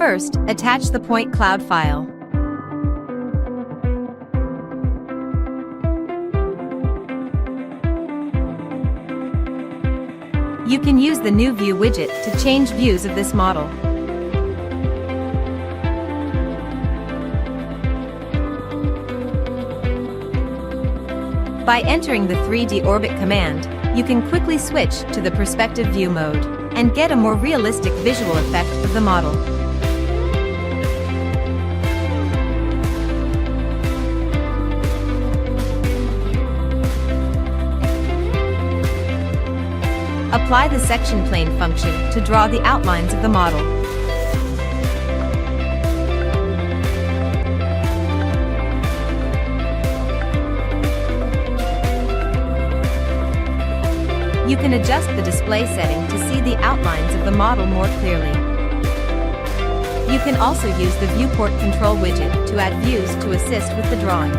First, attach the point cloud file. You can use the New View widget to change views of this model. By entering the 3D Orbit command, you can quickly switch to the perspective view mode and get a more realistic visual effect of the model. Apply the section plane function to draw the outlines of the model. You can adjust the display setting to see the outlines of the model more clearly. You can also use the viewport control widget to add views to assist with the drawing.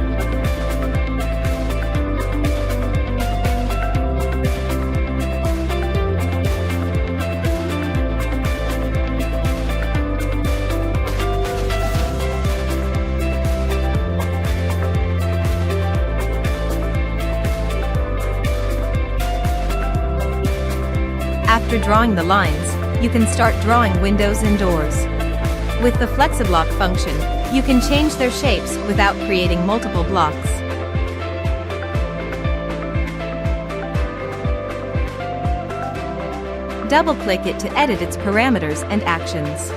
After drawing the lines, you can start drawing windows and doors. With the FlexiBlock function, you can change their shapes without creating multiple blocks. Double-click it to edit its parameters and actions.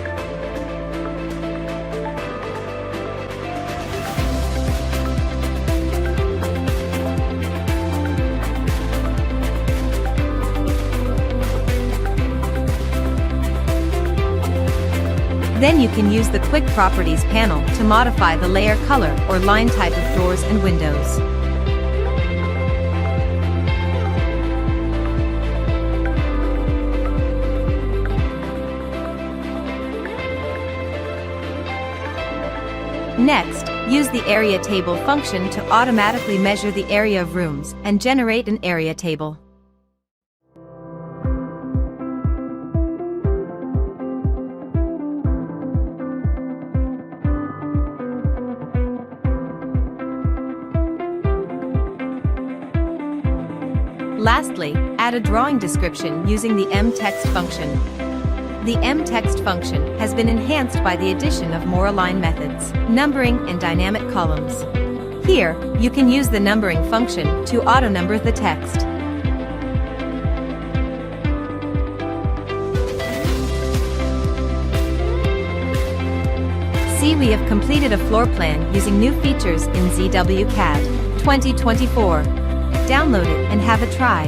Then you can use the Quick Properties panel to modify the layer color or line type of doors and windows. Next, use the Area Table function to automatically measure the area of rooms and generate an area table. Lastly, add a drawing description using the mText function. The mText function has been enhanced by the addition of more align methods, numbering, and dynamic columns. Here, you can use the numbering function to auto-number the text. See, we have completed a floor plan using new features in ZWCAD 2024. Download it and have a try.